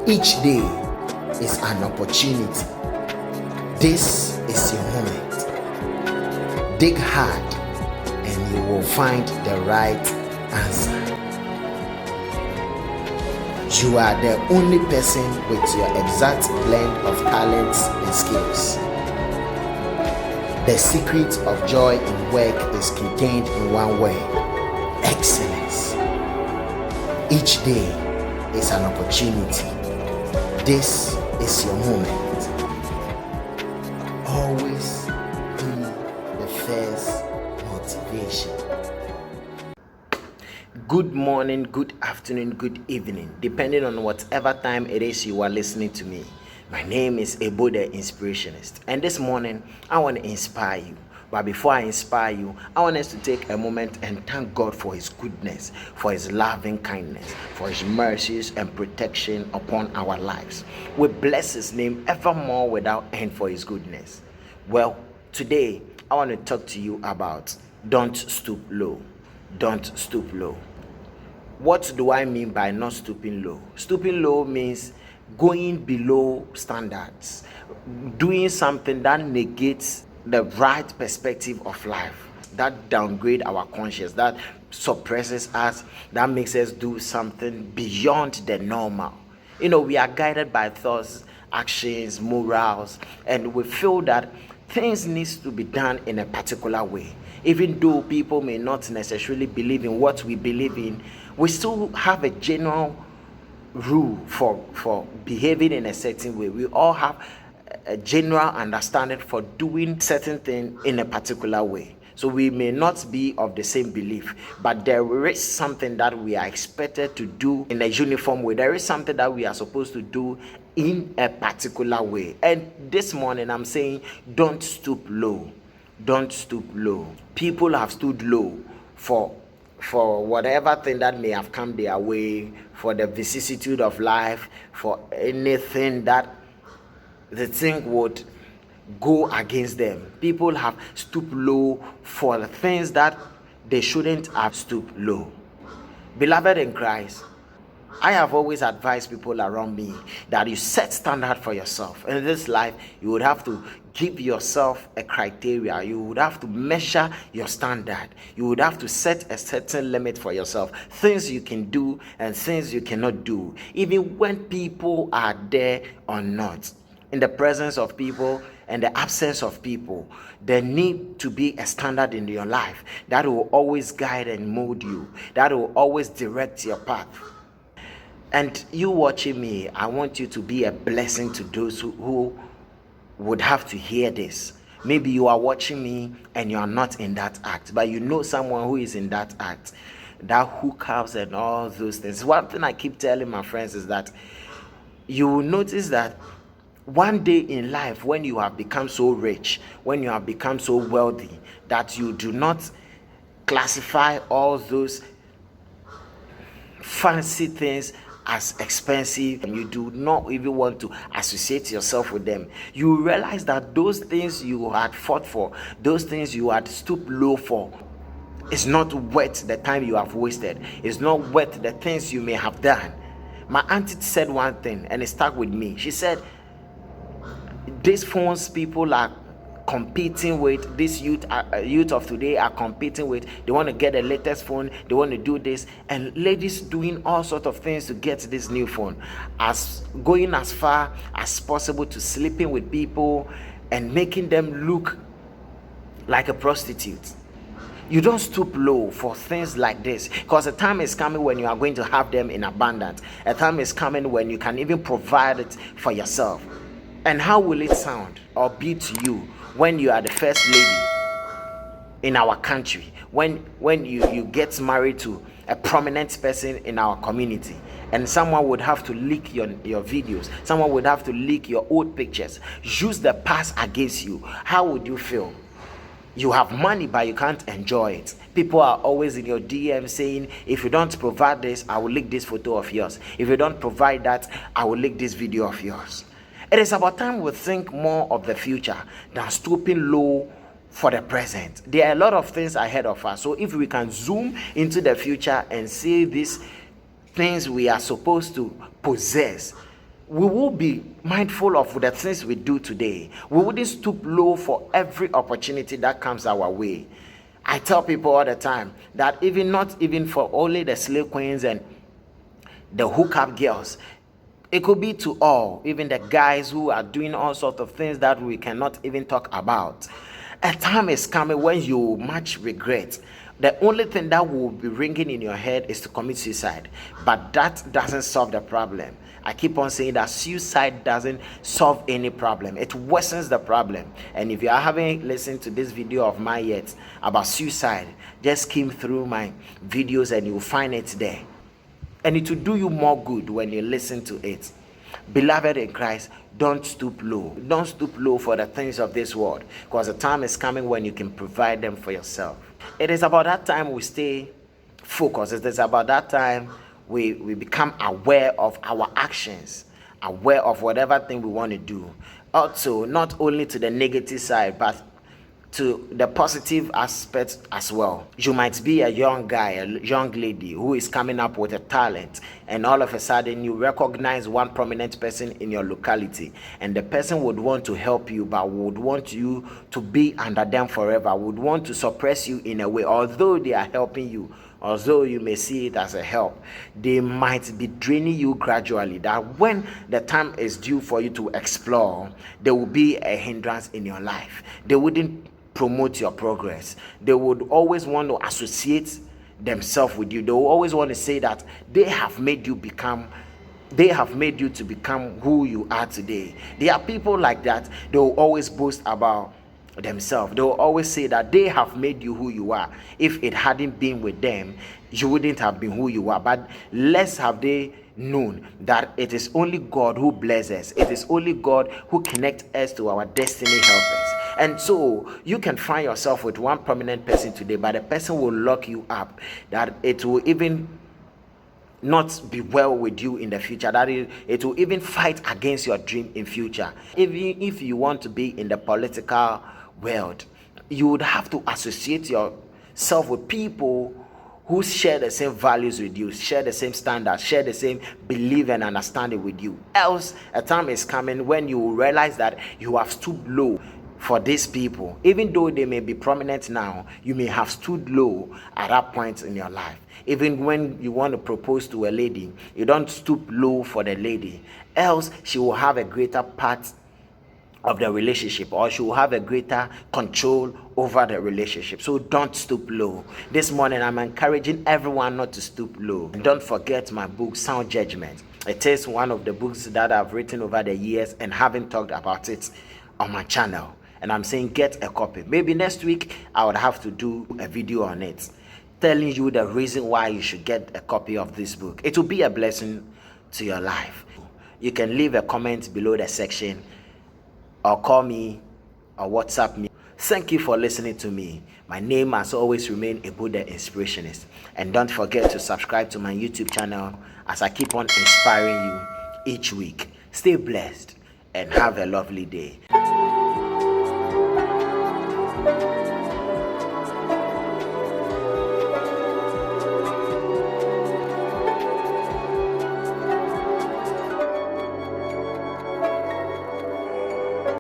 Each day is an opportunity. This is your moment. Dig hard and you will find the right answer. You are the only person with your exact blend of talents and skills. The secret of joy in work is contained in one word: excellence. Each day is an opportunity. This is your moment. Always be the first motivation. Good morning, good afternoon, good evening, depending on whatever time it is you are listening to me. My name is EBO The Inspirationist, and this morning I want to inspire you. But before I inspire you, I want us to take a moment and thank God for His goodness, for His loving kindness, for His mercies and protection upon our lives. We bless His name evermore without end for His goodness. Well, today I want to talk to you about don't stoop low. Don't stoop low. What do I mean by not stooping low? Stooping low means going below standards, doing something that negates the right perspective of life, that downgrade our conscience, that suppresses us, that makes us do something beyond the normal. We are guided by thoughts, actions, morals, and we feel that things needs to be done in a particular way. Even though people may not necessarily believe in what we believe in, we still have a general rule for behaving in a certain way. We all have a general understanding for doing certain thing in a particular way. So we may not be of the same belief, but there is something that we are expected to do in a uniform way. There is something that we are supposed to do in a particular way. And this morning I'm saying, don't stoop low. Don't stoop low. People have stood low for whatever thing that may have come their way, for the vicissitude of life, for anything that the thing would go against them. People have stooped low for the things that they shouldn't have stooped low. Beloved in Christ, I have always advised people around me that you set standard for yourself. In this life, you would have to give yourself a criteria. You would have to measure your standard. You would have to set a certain limit for yourself. Things you can do and things you cannot do, even when people are there or not. In the presence of people and the absence of people, there need to be a standard in your life that will always guide and mold you, that will always direct your path. And you watching me, I want you to be a blessing to those who would have to hear this. Maybe you are watching me and you are not in that act, but you know someone who is in that act, that hookups and all those things. One thing I keep telling my friends is that you will notice that one day in life, when you have become so rich, when you have become so wealthy, that you do not classify all those fancy things as expensive, and you do not even want to associate yourself with them. You realize that those things you had fought for, those things you had stooped low for, it's not worth the time you have wasted. It's not worth the things you may have done. My auntie said one thing and it stuck with me. She said, these phones people are competing with, this youth of today are competing with, they want to get the latest phone, they want to do this, and ladies doing all sorts of things to get this new phone, as going as far as possible to sleeping with people and making them look like a prostitute. You don't stoop low for things like this, because a time is coming when you are going to have them in abundance. A time is coming when you can even provide it for yourself. And how will it sound or be to you when you are the first lady in our country, when you get married to a prominent person in our community, and someone would have to leak your videos, someone would have to leak your old pictures, use the past against you? How would you feel? You have money, but you can't enjoy it. People are always in your DM saying, if you don't provide this, I will leak this photo of yours. If you don't provide that, I will leak this video of yours. It is about time we think more of the future than stooping low for the present. There are a lot of things ahead of us. So if we can zoom into the future and see these things we are supposed to possess, we will be mindful of the things we do today. We wouldn't stoop low for every opportunity that comes our way. I tell people all the time that even not even for only the slave queens and the hookup girls, it could be to all, even the guys who are doing all sorts of things that we cannot even talk about. A time is coming when you much regret. The only thing that will be ringing in your head is to commit suicide, but that doesn't solve the problem. I keep on saying that suicide doesn't solve any problem. It worsens the problem. And if you haven't listened to this video of mine yet about suicide, just skim through my videos and you'll find it there. And it will do you more good when you listen to it. Beloved in Christ, don't stoop low. Don't stoop low for the things of this world, because the time is coming when you can provide them for yourself. It is about that time we stay focused. It is about that time we become aware of our actions, aware of whatever thing we want to do. Also, not only to the negative side, but to the positive aspects as well. You might be a young guy, a young lady who is coming up with a talent, and all of a sudden you recognize one prominent person in your locality, and the person would want to help you, but would want you to be under them forever, would want to suppress you in a way. Although they are helping you, although you may see it as a help, they might be draining you gradually, that when the time is due for you to explore, there will be a hindrance in your life. They wouldn't promote your progress. They would always want to associate themselves with you. They will always want to say that they have made you to become who you are today. There are people like that. They will always boast about themselves. They will always say that they have made you who you are. If it hadn't been with them, you wouldn't have been who you are. But less have they known that it is only God who blesses. It is only God who connects us to our destiny helpers. And so you can find yourself with one prominent person today, but the person will lock you up, that it will even not be well with you in the future, that it will even fight against your dream in future. Even if you want to be in the political world, you would have to associate yourself with people who share the same values with you, share the same standards, share the same belief and understanding with you. Else, a time is coming when you will realize that you have stooped low for these people. Even though they may be prominent now, you may have stood low at that point in your life. Even when you want to propose to a lady, you don't stoop low for the lady, else she will have a greater part of the relationship, or she will have a greater control over the relationship. So don't stoop low. This morning I'm encouraging everyone not to stoop low. And don't forget my book, Sound Judgment. It is one of the books that I've written over the years and haven't talked about it on my channel. And I'm saying get a copy. Maybe next week I would have to do a video on it, telling you the reason why you should get a copy of this book. It will be a blessing to your life. You can leave a comment below the section, or call me or WhatsApp me. Thank you for listening to me. My name has always remained EBO The Inspirationist. And don't forget to subscribe to my YouTube channel as I keep on inspiring you each week. Stay blessed and have a lovely day.